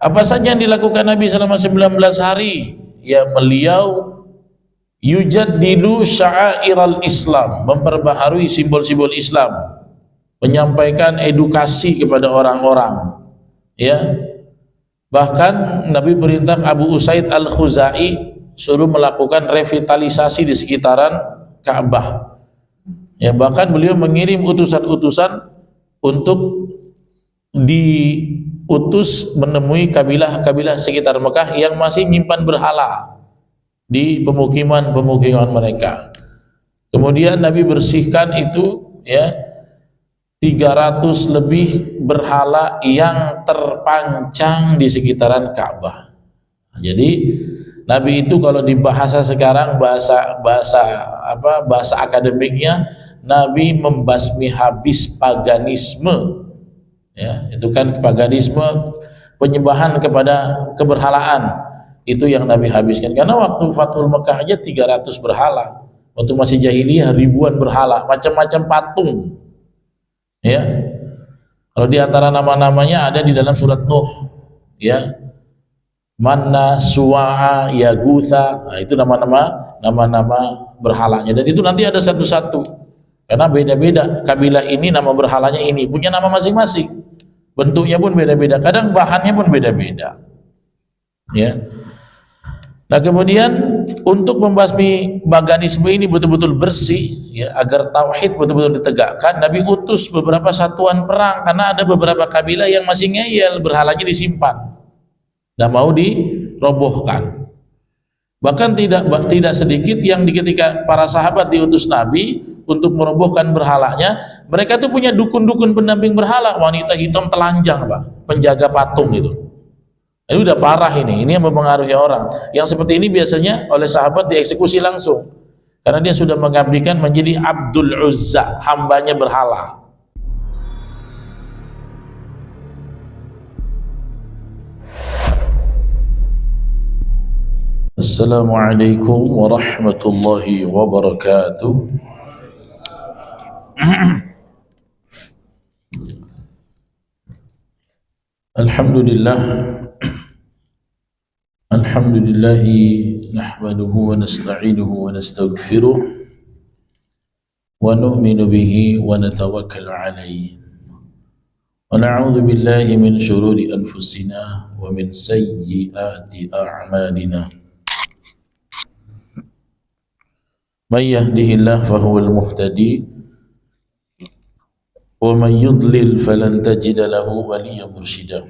Apa saja yang dilakukan Nabi selama 19 hari? Ya, beliau yujaddidu sya'airal Islam, memperbaharui simbol-simbol Islam, menyampaikan edukasi kepada orang-orang. Ya, bahkan Nabi perintah Abu Usaid Al-Khuzai suruh melakukan revitalisasi di sekitaran Ka'bah. Ya, bahkan beliau mengirim utusan-utusan untuk diutus menemui kabilah-kabilah sekitar Mekah yang masih menyimpan berhala di pemukiman-pemukiman mereka. Kemudian Nabi bersihkan itu, ya, 300 lebih berhala yang terpancang di sekitaran Ka'bah. Jadi Nabi itu kalau di bahasa sekarang, bahasa akademiknya, Nabi membasmi habis paganisme. Ya, itu kan paganisme, penyembahan kepada keberhalaan, itu yang Nabi habiskan. Karena waktu Fathul Mekah aja 300 berhala. Waktu masih jahiliyah ribuan berhala, macam-macam patung. Ya, kalau di antara nama-namanya ada di dalam surat Nuh, ya, Manna, Suwa'a, Yagutha, nah, itu nama-nama berhalanya, dan itu nanti ada satu-satu, karena beda-beda kabilah ini nama berhalanya ini punya nama masing-masing, bentuknya pun beda-beda, kadang bahannya pun beda-beda. Ya. Nah, kemudian untuk membasmi paganisme ini betul-betul bersih, ya, agar tauhid betul-betul ditegakkan, Nabi utus beberapa satuan perang, karena ada beberapa kabilah yang masih ngeyel, berhalanya disimpan, dan mau dirobohkan. Bahkan tidak sedikit yang ketika para sahabat diutus Nabi untuk merobohkan berhalanya, mereka tuh punya dukun-dukun pendamping berhala, wanita hitam telanjang, Pak, penjaga patung itu. Ini udah parah ini yang mempengaruhi orang. Yang seperti ini biasanya oleh sahabat dieksekusi langsung, karena dia sudah mengabdikan menjadi Abdul Uzza, hambanya berhala. Assalamualaikum warahmatullahi wabarakatuh. Alhamdulillah, alhamdulillahi nahmaduhu wa nasta'inuhu wa nastaghfiruh wa nu'minu bihi wa natawakkal alayhi wa na'udzu billahi min syururi anfusina wa min sayyiati a'malina. May yahdihillahu fahuwal muhtadi wa man yudlil falan tajida lahu waliyyan mursyida.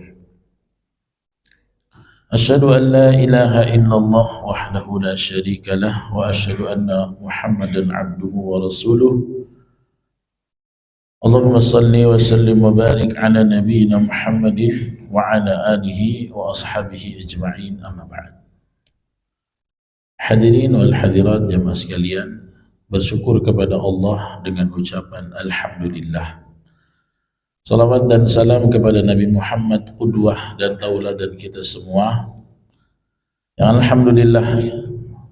Asyhadu an la ilaha illallah wahdahu la syarika lah wa asyhadu anna Muhammadan abduhu wa rasuluh. Allahumma salli wa sallim wa barik ala nabiyyina Muhammadin wa ala alihi wa ashabihi ajma'in, amma ba'd. Hadirin wal hadirat jamaah sekalian, bersyukur kepada Allah dengan ucapan alhamdulillah. Salawat dan salam kepada Nabi Muhammad, qudwah dan tauladan kita semua. Yang alhamdulillah,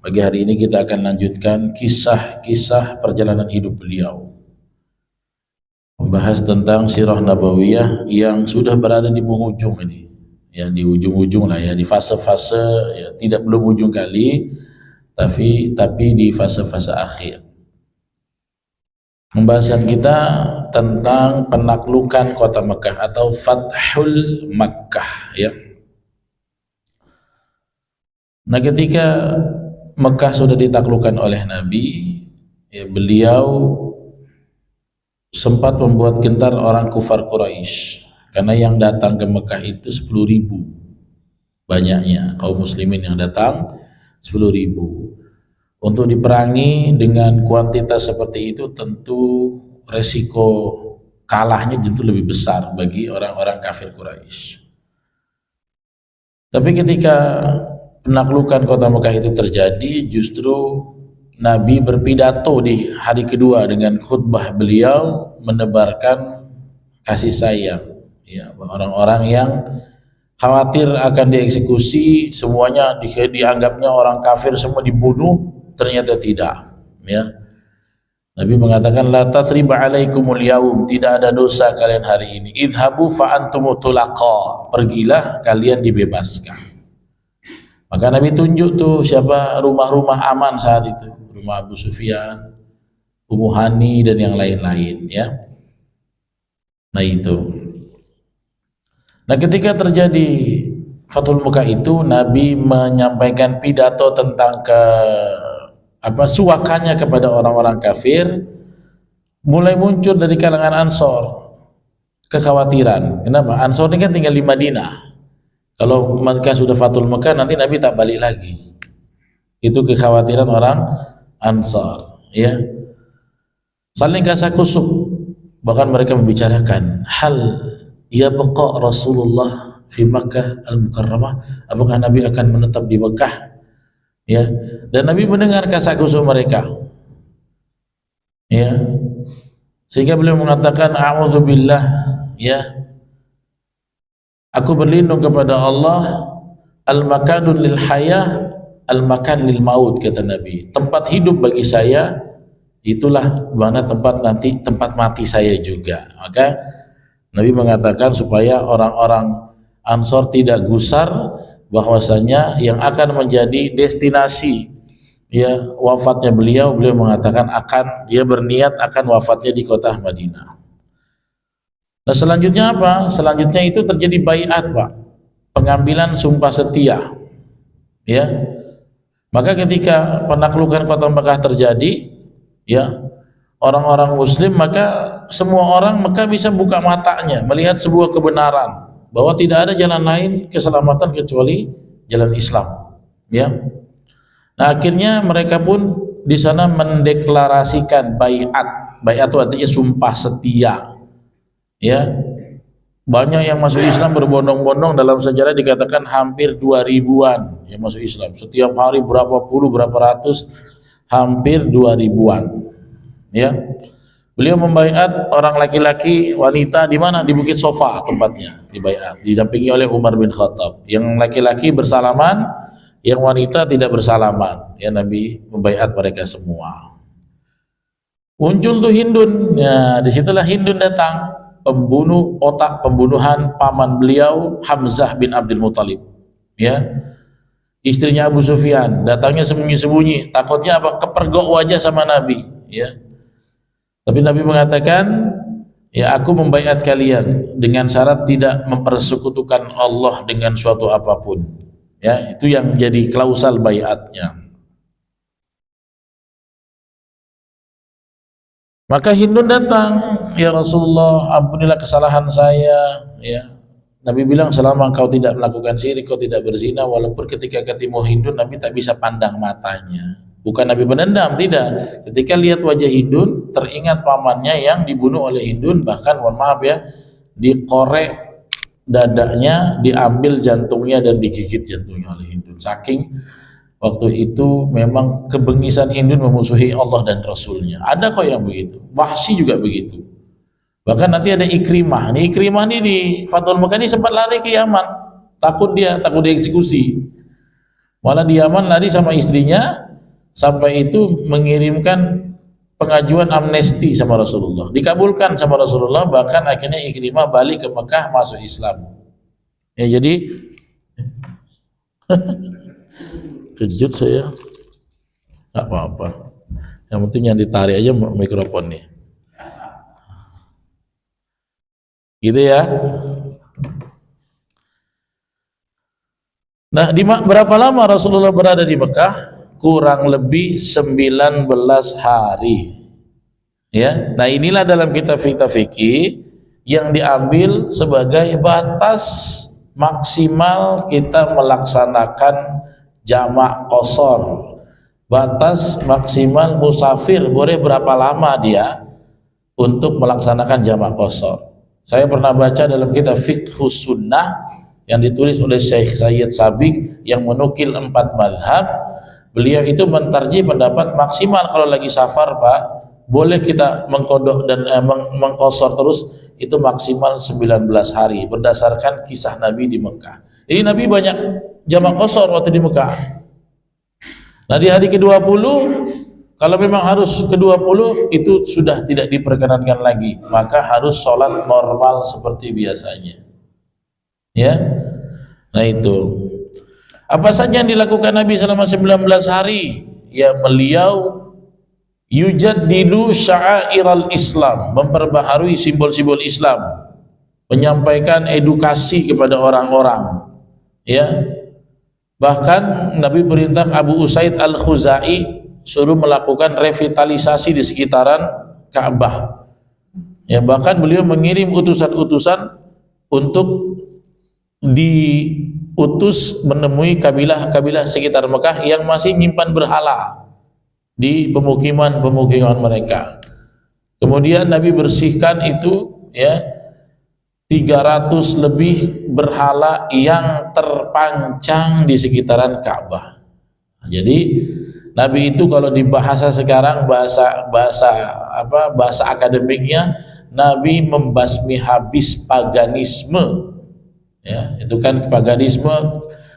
pagi hari ini kita akan lanjutkan kisah-kisah perjalanan hidup beliau, membahas tentang sirah nabawiyah yang sudah berada di penghujung ini, ya, di ujung-ujung lah, ya, di fase-fase, ya, tidak belum ujung kali, tapi di fase-fase akhir. Pembahasan kita tentang penaklukan kota Mekah atau Fathul Makkah, ya. Nah, ketika Mekah sudah ditaklukkan oleh Nabi, ya, beliau sempat membuat gentar orang kufar Quraisy, karena yang datang ke Mekah itu 10.000 banyaknya kaum muslimin yang datang 10.000. Untuk diperangi dengan kuantitas seperti itu tentu resiko kalahnya tentu lebih besar bagi orang-orang kafir Quraisy. Tapi ketika penaklukan kota Mekah itu terjadi, justru Nabi berpidato di hari kedua dengan khutbah beliau menebarkan kasih sayang, ya, orang-orang yang khawatir akan dieksekusi, semuanya dianggapnya orang kafir semua dibunuh, ternyata tidak, ya. Nabi mengatakan la tathriba alaikumul yaum, tidak ada dosa kalian hari ini. Idhabu fa antum tulaqa, pergilah kalian dibebaskan. Maka Nabi tunjuk tuh siapa rumah-rumah aman saat itu, rumah Abu Sufyan, Ummu Hani dan yang lain-lain ya. Nah itu. Nah ketika terjadi Fathul Makkah itu, Nabi menyampaikan pidato tentang suakannya kepada orang-orang kafir. Mulai muncul dari kalangan Ansor kekhawatiran. Kenapa? Ansor ini kan tinggal di Madinah. Kalau Makkah sudah Fathul Makkah, nanti Nabi tak balik lagi. Itu kekhawatiran orang Ansor, ya. Saling kasakusuk, bahkan mereka membicarakan hal yabqa Rasulullah fi Makkah al-Mukarramah, apakah Nabi akan menetap di Makkah, ya. Dan Nabi mendengar kasakusuk mereka, ya, sehingga beliau mengatakan a'udzubillah, ya, aku berlindung kepada Allah, al-makanun lil hayah, al-makan lil maut, kata Nabi. Tempat hidup bagi saya itulah mana tempat mati saya juga. Maka Nabi mengatakan supaya orang-orang Ansor tidak gusar bahwasanya yang akan menjadi destinasi ya wafatnya beliau mengatakan dia berniat akan wafatnya di kota Madinah. Nah selanjutnya apa? Selanjutnya itu terjadi baiat, Pak, pengambilan sumpah setia, ya. Maka ketika penaklukan kota Mekah terjadi, ya, orang-orang Muslim, maka semua orang Mekah bisa buka matanya melihat sebuah kebenaran bahwa tidak ada jalan lain keselamatan kecuali jalan Islam, ya. Nah akhirnya mereka pun di sana mendeklarasikan baiat. Baiat itu artinya sumpah setia, ya. Banyak yang masuk Islam berbondong-bondong, dalam sejarah dikatakan hampir 2000-an yang masuk Islam. Setiap hari berapa puluh, berapa ratus, hampir 2000-an. Ya. Beliau membaiat orang laki-laki, wanita di mana? Di Bukit Sofa tempatnya dibaiat, didampingi oleh Umar bin Khattab. Yang laki-laki bersalaman, yang wanita tidak bersalaman. Ya, Nabi membaiat mereka semua. Muncul tuh Hindun. Ya, disitulah Hindun datang, pembunuh otak pembunuhan paman beliau Hamzah bin Abdul Muthalib, ya, istrinya Abu Sufyan. Datangnya sembunyi-sembunyi, takutnya apa? Kepergok wajah sama Nabi, ya. Tapi Nabi mengatakan, ya, aku membaiat kalian dengan syarat tidak mempersekutukan Allah dengan suatu apapun, ya. Itu yang jadi klausal baiatnya. Maka Hindun datang, ya Rasulullah, ampunilah kesalahan saya, ya. Nabi bilang, selama engkau tidak melakukan syirik, kau tidak berzina. Walaupun ketika ketemu Hindun, Nabi tak bisa pandang matanya. Bukan Nabi menendam, tidak. Ketika lihat wajah Hindun, teringat pamannya yang dibunuh oleh Hindun, bahkan mohon maaf ya, dikorek dadanya, diambil jantungnya dan digigit jantungnya oleh Hindun. Saking waktu itu memang kebengisan Hindun memusuhi Allah dan Rasulnya. Ada kok yang begitu. Wahsy juga begitu. Bahkan nanti ada Ikrimah. Nih Ikrimah ini di Fathul Makkah ini sempat lari ke Yaman. Takut dieksekusi. Malah di Yaman lari sama istrinya, sampai itu mengirimkan pengajuan amnesti sama Rasulullah. Dikabulkan sama Rasulullah, bahkan akhirnya Ikrimah balik ke Mekah masuk Islam. Ya jadi kejut saya, nggak apa-apa. Yang penting yang ditarik aja mikrofon nih, gitu ya. Nah, berapa lama Rasulullah berada di Mekah? Kurang lebih 19 hari. Ya, nah inilah dalam kitab fikih yang diambil sebagai batas maksimal kita melaksanakan jamak qasar. Batas maksimal musafir boleh berapa lama dia untuk melaksanakan jamak qasar. Saya pernah baca dalam kitab Fiqhus Sunnah yang ditulis oleh Syekh Sayyid Sabiq yang menukil 4 mazhab. Beliau itu mentarjih pendapat maksimal kalau lagi safar, Pak, boleh kita mengkodok dan mengqasar terus, itu maksimal 19 hari berdasarkan kisah Nabi di Mekah. Jadi Nabi banyak jamak qasar waktu di Mekah. Nah di hari ke-20 Kalau memang harus ke-20 itu sudah tidak diperkenankan lagi, maka harus sholat normal seperti biasanya. Ya, nah itu. Apa saja yang dilakukan Nabi selama 19 hari? Ya, beliau yujaddidu sya'airal Islam, memperbaharui simbol-simbol Islam, menyampaikan edukasi kepada orang-orang. Ya, bahkan Nabi perintah Abu Usaid Al-Khuzai suruh melakukan revitalisasi di sekitaran Ka'bah. Ya, bahkan beliau mengirim utusan-utusan untuk diutus menemui kabilah-kabilah sekitar Mekah yang masih nyimpan berhala di pemukiman-pemukiman mereka. Kemudian Nabi bersihkan itu, ya, 300 lebih berhala yang terpancang di sekitaran Ka'bah. Jadi Nabi itu kalau di bahasa sekarang, bahasa akademiknya, Nabi membasmi habis paganisme. Ya, itu kan paganisme,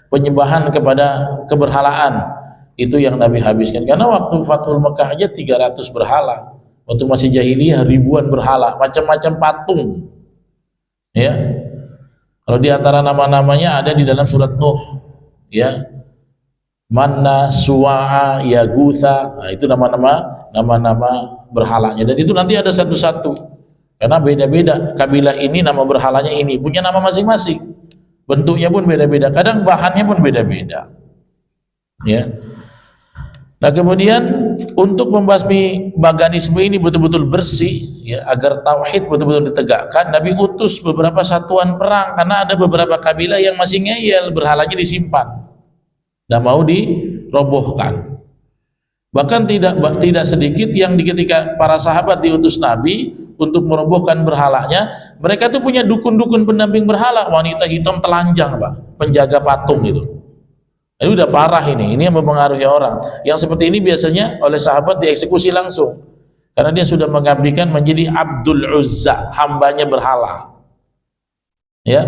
penyembahan kepada keberhalaan, itu yang Nabi habiskan. Karena waktu Fathul Mekah aja 300 berhala, waktu masih jahiliyah ribuan berhala, macam-macam patung. Ya, kalau di antara nama-namanya ada di dalam surat Nuh, ya, Manna, Suwa'a, Yagutha, nah, itu nama-nama berhalanya, dan itu nanti ada satu-satu, karena beda-beda kabilah ini nama berhalanya ini punya nama masing-masing, bentuknya pun beda-beda, kadang bahannya pun beda-beda. Ya. Nah, kemudian untuk membasmi paganisme ini betul-betul bersih, ya, agar tauhid betul-betul ditegakkan, Nabi utus beberapa satuan perang, karena ada beberapa kabilah yang masih ngeyel, berhalanya disimpan, dan mau dirobohkan. Bahkan tidak sedikit yang ketika para sahabat diutus Nabi untuk merobohkan berhalanya, mereka tuh punya dukun-dukun pendamping berhala, wanita hitam telanjang, Pak, penjaga patung itu. Ini udah parah ini yang mempengaruhi orang. Yang seperti ini biasanya oleh sahabat dieksekusi langsung, karena dia sudah mengabdikan menjadi Abdul Uzza, hambanya berhala. Ya,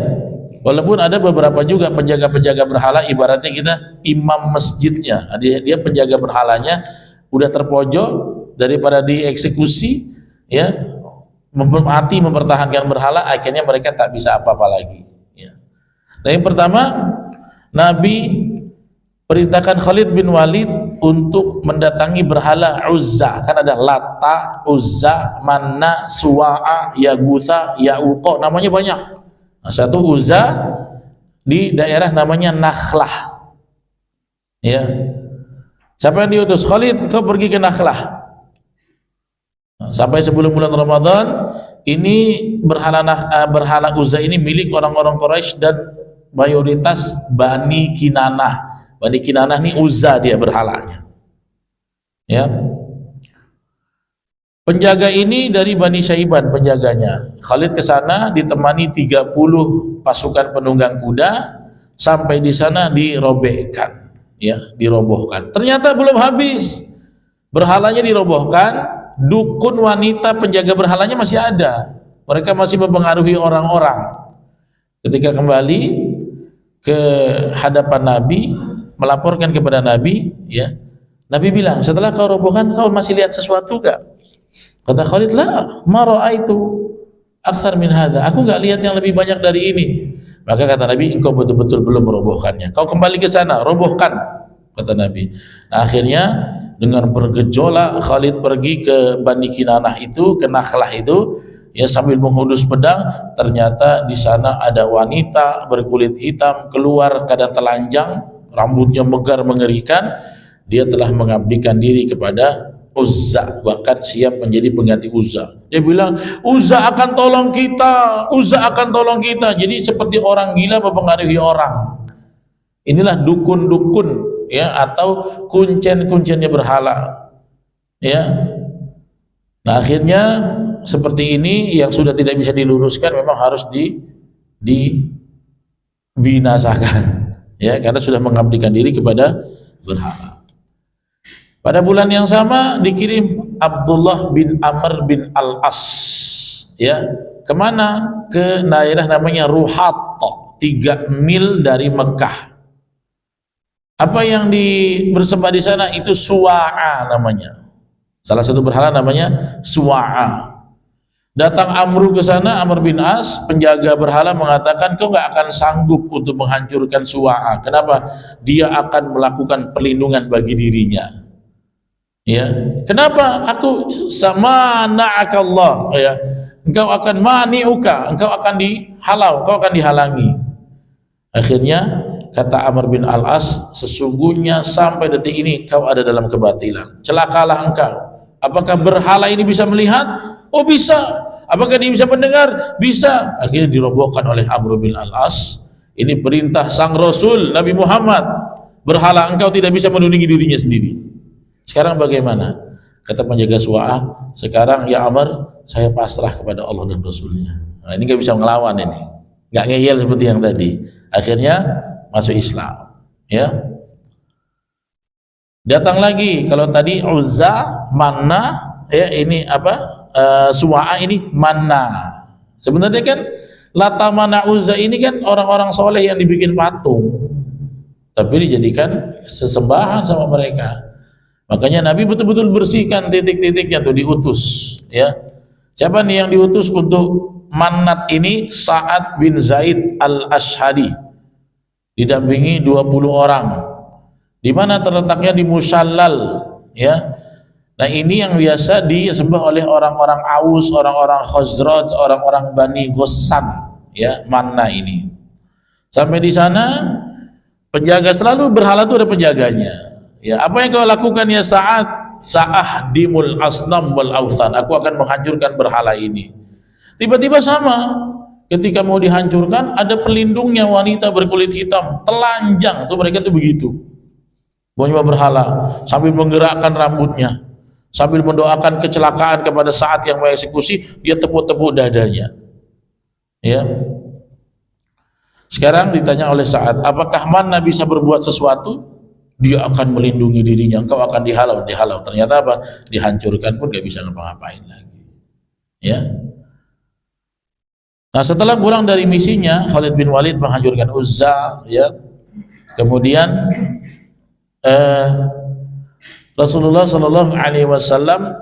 walaupun ada beberapa juga penjaga-penjaga berhala, ibaratnya kita imam masjidnya, dia penjaga berhalanya, udah terpojok, daripada dieksekusi, ya, mati mempertahankan berhala, akhirnya mereka tak bisa apa-apa lagi. Ya. Nah, yang pertama, Nabi perintahkan Khalid bin Walid untuk mendatangi berhala Uzza. Kan ada Lata, Uzza, Manna, Suwa'a, Yagutha, Ya'uqa, namanya banyak. Nah, satu Uzza di daerah namanya Nakhlah. Ya. Siapa yang diutus? Khalid, kau pergi ke Nakhlah. Nah, sampai sebelum bulan Ramadan ini berhala Uzza ini milik orang-orang Quraisy dan mayoritas Bani Kinanah. Bani Kinanah ini Uzza dia berhalanya. Ya. Penjaga ini dari Bani Syaiban penjaganya. Khalid ke sana ditemani 30 pasukan penunggang kuda, sampai di sana dirobekkan, ya, dirobohkan. Ternyata belum habis. Berhalanya dirobohkan, dukun wanita penjaga berhalanya masih ada. Mereka masih mempengaruhi orang-orang. Ketika kembali ke hadapan Nabi, melaporkan kepada Nabi, ya, Nabi bilang, setelah kau robohkan, kau masih lihat sesuatu gak? Kata Khalid, la ma ra'aitu akthar min hadza, aku gak lihat yang lebih banyak dari ini. Maka kata Nabi, engkau betul-betul belum merobohkannya, kau kembali ke sana, robohkan, kata Nabi. Nah, akhirnya dengan bergejolak Khalid pergi ke Bani Kinanah itu, ke Nakhlah itu, ya, sambil menghunus pedang. Ternyata di sana ada wanita berkulit hitam keluar keadaan telanjang, rambutnya megar mengerikan. Dia telah mengabdikan diri kepada Uzza, bahkan siap menjadi pengganti Uzza. Dia bilang, Uzza akan tolong kita, Uzza akan tolong kita. Jadi seperti orang gila mempengaruhi orang. Inilah dukun-dukun, ya, atau kuncen-kuncennya berhala. Ya. Nah, akhirnya seperti ini yang sudah tidak bisa diluruskan memang harus dibinasakan, ya, karena sudah mengabdikan diri kepada berhala. Pada bulan yang sama dikirim Abdullah bin Amr bin Al-As, ya, kemana? Ke daerah namanya Ruhat, 3 mil dari Mekah. Apa yang bersembah di sana itu Suwa'a namanya. Salah satu berhala namanya Suwa'a. Datang Amru ke sana, Amr bin As, penjaga berhala, mengatakan, kau nggak akan sanggup untuk menghancurkan Suwa'a. Kenapa? Dia akan melakukan perlindungan bagi dirinya. Ya, kenapa? Aku sama na'akallah. Ya, engkau akan mani'uka, engkau akan dihalau, engkau akan dihalangi. Akhirnya kata Amr bin Al-As, sesungguhnya sampai detik ini kau ada dalam kebatilan. Celakalah engkau. Apakah berhala ini bisa melihat? Oh bisa. Apakah dia bisa mendengar? Bisa. Akhirnya dirobohkan oleh Amr bin Al-As. Ini perintah sang Rasul Nabi Muhammad. Berhala engkau tidak bisa melindungi dirinya sendiri. Sekarang bagaimana? Kata penjaga Suwa'ah, sekarang ya Amr, saya pasrah kepada Allah dan Rasulnya. Nah, ini gak bisa ngelawan ini. Gak ngeyel seperti yang tadi. Akhirnya masuk Islam. Ya. Datang lagi, kalau tadi Uzza, Manna, ya ini apa? Suwa'a ini Manna. Sebenarnya kan Lata, Manna, Uzza ini kan orang-orang soleh yang dibikin patung, tapi dijadikan sesembahan sama mereka. Makanya Nabi betul-betul bersihkan titik-titiknya tuh, diutus. Ya, siapa nih yang diutus untuk Mannat ini? Sa'ad bin Zaid al-Ashhadi, didampingi 20 orang. Di mana terletaknya? Di Musallal. Ya. Nah ini yang biasa disembah oleh orang-orang Aus, orang-orang Khazraj, orang-orang Bani Ghassan, ya, Manna ini. Sampai di sana penjaga, selalu berhala itu ada penjaganya. Ya, apa yang kau lakukan ya Sa'ad? Sa'ahdimul asnam wal awthan. Aku akan menghancurkan berhala ini. Tiba-tiba sama, ketika mau dihancurkan ada pelindungnya, wanita berkulit hitam, telanjang tuh, mereka tuh begitu. Menyembah berhala sambil menggerakkan rambutnya, sambil mendoakan kecelakaan kepada saat yang mengeksekusi, dia tepuk-tepuk dadanya. Ya. Sekarang ditanya oleh Sa'ad, apakah Manna bisa berbuat sesuatu? Dia akan melindungi dirinya, engkau akan dihalau. Ternyata apa? Dihancurkan pun gak bisa ngapa-ngapain lagi. Ya. Nah setelah pulang dari misinya, Khalid bin Walid menghancurkan Uzza. Ya. Kemudian Rasulullah Shallallahu Alaihi Wasallam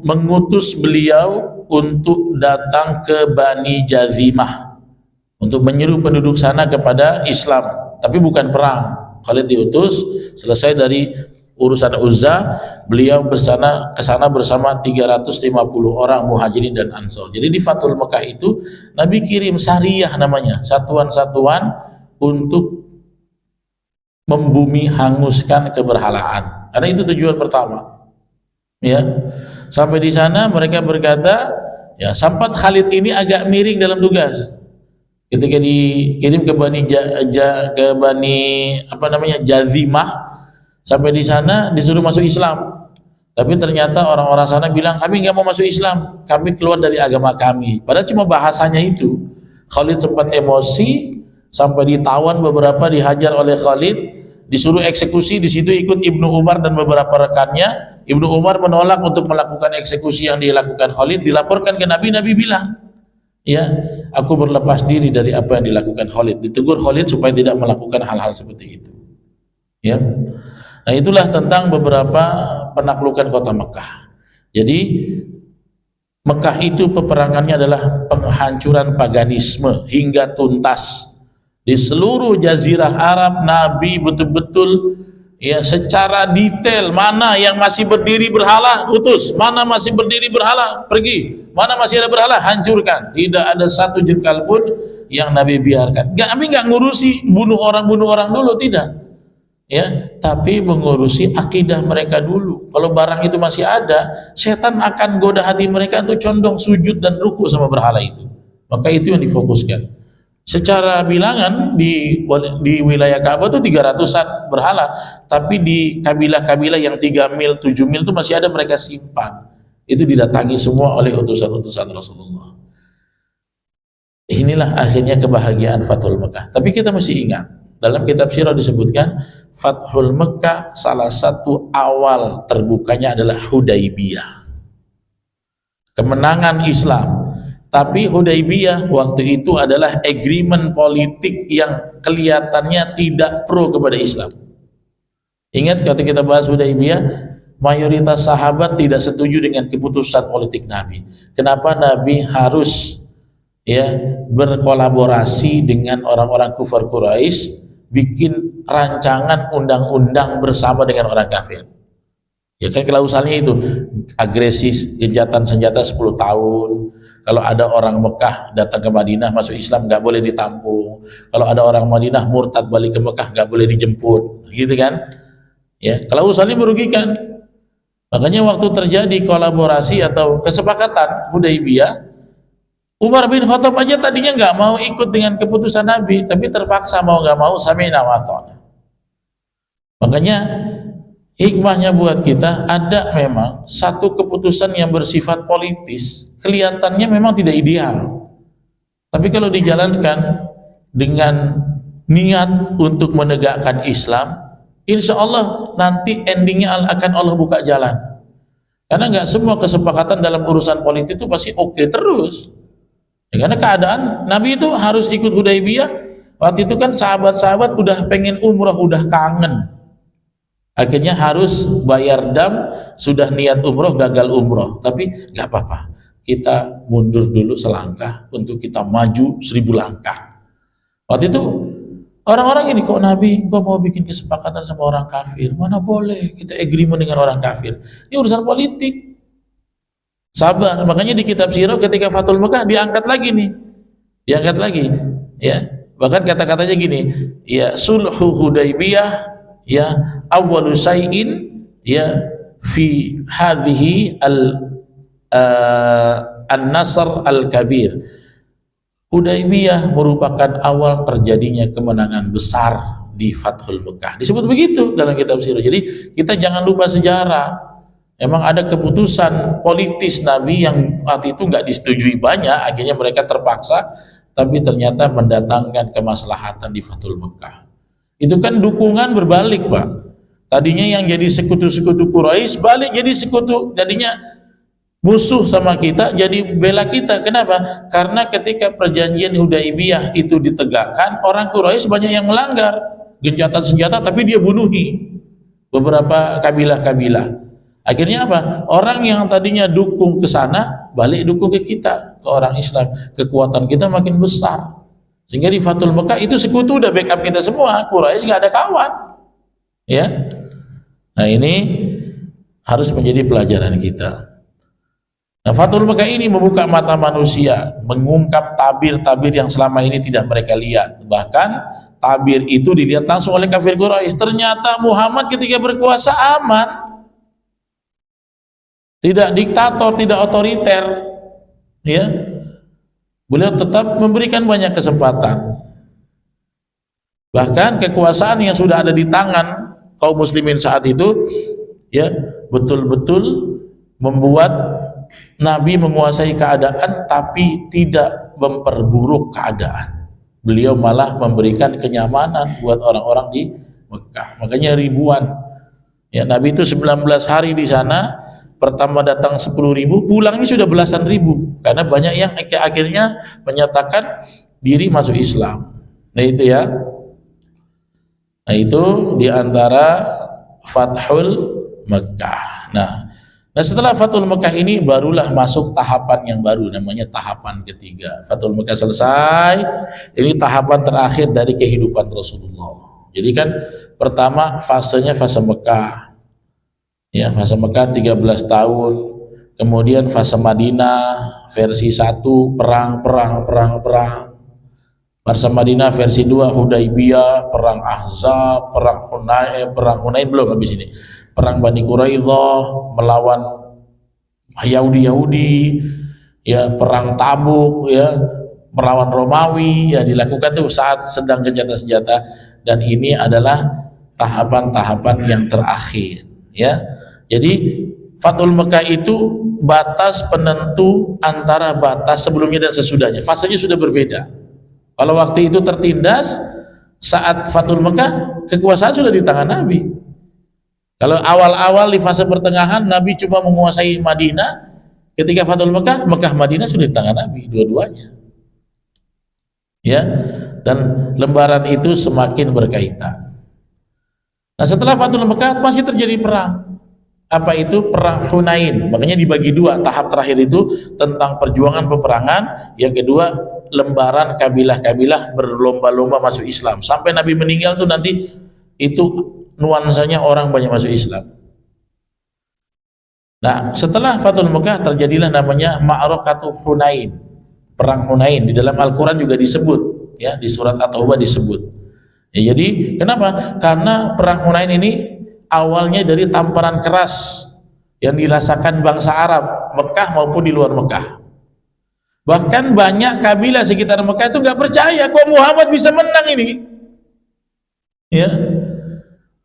mengutus beliau untuk datang ke Bani Jazimah untuk menyeru penduduk sana kepada Islam, tapi bukan perang. Khalid diutus, selesai dari urusan Uzza, beliau ke sana bersama 350 orang Muhajirin dan Ansor. Jadi di Fathul Mekah itu Nabi kirim sariyah, namanya satuan-satuan untuk membumi hanguskan keberhalaan, karena itu tujuan pertama. Ya, sampai di sana mereka berkata, ya sempat Khalid ini agak miring dalam tugas. Ketika dikirim ke Bani Jazimah, sampai di sana disuruh masuk Islam, tapi ternyata orang-orang sana bilang, kami nggak mau masuk Islam, kami keluar dari agama kami. Padahal cuma bahasanya itu. Khalid sempat emosi sampai ditawan beberapa, dihajar oleh Khalid, disuruh eksekusi. Di situ ikut Ibnu Umar dan beberapa rekannya. Ibnu Umar menolak untuk melakukan eksekusi yang dilakukan Khalid. Dilaporkan ke Nabi, Nabi bilang, ya, aku berlepas diri dari apa yang dilakukan Khalid. Ditegur Khalid supaya tidak melakukan hal-hal seperti itu. Ya, nah itulah tentang beberapa penaklukan kota Mekah. Jadi Mekah itu peperangannya adalah penghancuran paganisme hingga tuntas. Di seluruh jazirah Arab, Nabi betul-betul ya secara detail, mana yang masih berdiri berhala, utus. Mana masih berdiri berhala, pergi. Mana masih ada berhala, hancurkan. Tidak ada satu jengkal pun yang Nabi biarkan. Nabi nggak ngurusi bunuh orang dulu, tidak. Ya, tapi mengurusi akidah mereka dulu. Kalau barang itu masih ada, setan akan goda hati mereka untuk condong sujud dan ruku sama berhala itu. Maka itu yang difokuskan. Secara bilangan di wilayah Ka'bah itu 300-an berhala, tapi di kabilah-kabilah yang 3 mil, 7 mil itu masih ada mereka simpan. Itu didatangi semua oleh utusan-utusan Rasulullah. Inilah akhirnya kebahagiaan Fathul Mekah. Tapi kita mesti ingat, dalam kitab Sirah disebutkan Fathul Mekah salah satu awal terbukanya adalah Hudaybiyah, kemenangan Islam. Tapi Hudaybiyah waktu itu adalah agreement politik yang kelihatannya tidak pro kepada Islam. Ingat ketika kita bahas Hudaybiyah, mayoritas sahabat tidak setuju dengan keputusan politik Nabi. Kenapa Nabi harus ya berkolaborasi dengan orang-orang kufar Quraisy, bikin rancangan undang-undang bersama dengan orang kafir? Ya kan klausalnya itu, agresi gencatan senjata 10 tahun. Kalau ada orang Mekah datang ke Madinah masuk Islam nggak boleh ditampung. Kalau ada orang Madinah murtad balik ke Mekah nggak boleh dijemput, gitu kan? Ya, klausalnya merugikan. Makanya waktu terjadi kolaborasi atau kesepakatan Hudaybiyah, Umar bin Khattab aja tadinya nggak mau ikut dengan keputusan Nabi, tapi terpaksa mau nggak mau sami'na wa ata'na. Makanya hikmahnya buat kita, ada memang satu keputusan yang bersifat politis, kelihatannya memang tidak ideal, tapi kalau dijalankan dengan niat untuk menegakkan Islam, insya Allah nanti endingnya akan Allah buka jalan. Karena nggak semua kesepakatan dalam urusan politik itu pasti oke terus ya, karena keadaan Nabi itu harus ikut Hudaybiyah. Waktu itu kan sahabat-sahabat udah pengen umrah, udah kangen, akhirnya harus bayar dam, sudah niat umroh gagal umroh, tapi nggak apa-apa, kita mundur dulu selangkah untuk kita maju 1000 langkah. Waktu itu orang-orang ini, kok Nabi kok mau bikin kesepakatan sama orang kafir? Mana boleh kita agreement dengan orang kafir, ini urusan politik. Sabar. Makanya di kitab Sirah ketika Fathul Mekah diangkat lagi nih, diangkat lagi ya, bahkan kata-katanya gini ya, sulhu Hudaybiyah ya awwalu syai'in ya fi hadhihi an-nasr al-kabir. Hudaybiyah merupakan awal terjadinya kemenangan besar di Fathul Mekah. Disebut begitu dalam kitab Sirah. Jadi kita jangan lupa sejarah. Emang ada keputusan politis Nabi yang waktu itu nggak disetujui banyak, akhirnya mereka terpaksa, tapi ternyata mendatangkan kemaslahatan di Fathul Mekah. Itu kan dukungan berbalik, Pak. Tadinya yang jadi sekutu-sekutu Quraisy balik jadi sekutu, jadinya musuh sama kita, jadi bela kita. Kenapa? Karena ketika perjanjian Hudaybiyah itu ditegakkan, orang Quraisy banyak yang melanggar, gencatan senjata, tapi dia bunuhi beberapa kabilah-kabilah. Akhirnya apa? Orang yang tadinya dukung ke sana balik dukung ke kita, ke orang Islam. Kekuatan kita makin besar. Sehingga di Fathul Mekah itu sekutu udah backup kita semua. Quraisy nggak ada kawan. Ya. Nah, ini harus menjadi pelajaran kita. Nah, Fathul Mekah ini membuka mata manusia, mengungkap tabir-tabir yang selama ini tidak mereka lihat. Bahkan tabir itu dilihat langsung oleh kafir Quraisy. Ternyata Muhammad ketika berkuasa aman. Tidak diktator, tidak otoriter, ya. Beliau tetap memberikan banyak kesempatan. Bahkan kekuasaan yang sudah ada di tangan kaum muslimin saat itu, ya, betul-betul membuat Nabi menguasai keadaan, tapi tidak memperburuk keadaan. Beliau malah memberikan kenyamanan buat orang-orang di Mekah. Makanya ribuan, ya, Nabi itu 19 hari di sana. Pertama datang 10.000, pulangnya sudah belasan ribu, karena banyak yang akhirnya menyatakan diri masuk Islam. Nah itu ya, nah itu diantara Fathul Mekah. Nah setelah Fathul Mekah ini barulah masuk tahapan yang baru, namanya tahapan ketiga. Fathul Mekah selesai, ini tahapan terakhir dari kehidupan Rasulullah. Jadi kan pertama fasenya fase Mekah. Ya, fase Mekah 13 tahun, kemudian fase Madinah versi 1 perang. Fase Madinah versi 2 Hudaybiyah, perang Ahzab, perang Hunain belum habis ini. Perang Bani Quraidah melawan Yahudi, ya, perang Tabuk, ya, melawan Romawi, ya, dilakukan tuh saat sedang gencatan-senjata, dan ini adalah tahapan-tahapan yang terakhir, ya. Jadi Fathul Mekah itu batas penentu antara batas sebelumnya dan sesudahnya. Fasenya sudah berbeda. Kalau waktu itu tertindas, saat Fathul Mekah kekuasaan sudah di tangan Nabi. Kalau awal-awal di fase pertengahan Nabi cuma menguasai Madinah, ketika Fathul Mekah, Mekah Madinah sudah di tangan Nabi, dua-duanya. Ya, dan lembaran itu semakin berkaitan. Nah, setelah Fathul Mekah masih terjadi perang. Apa itu? Perang Hunain. Makanya dibagi dua, tahap terakhir itu tentang perjuangan peperangan, yang kedua lembaran kabilah-kabilah berlomba-lomba masuk Islam. Sampai Nabi meninggal tuh nanti itu nuansanya orang banyak masuk Islam. Nah, setelah Fathul Mekah terjadilah namanya Ma'rakatul Hunain, perang Hunain. Di dalam Al-Quran juga disebut, ya, di surat At-Taubah disebut. Ya, jadi kenapa? Karena perang Hunain ini awalnya dari tamparan keras yang dirasakan bangsa Arab, Mekah maupun di luar Mekah. Bahkan banyak kabilah sekitar Mekah itu nggak percaya kok Muhammad bisa menang ini. Ya,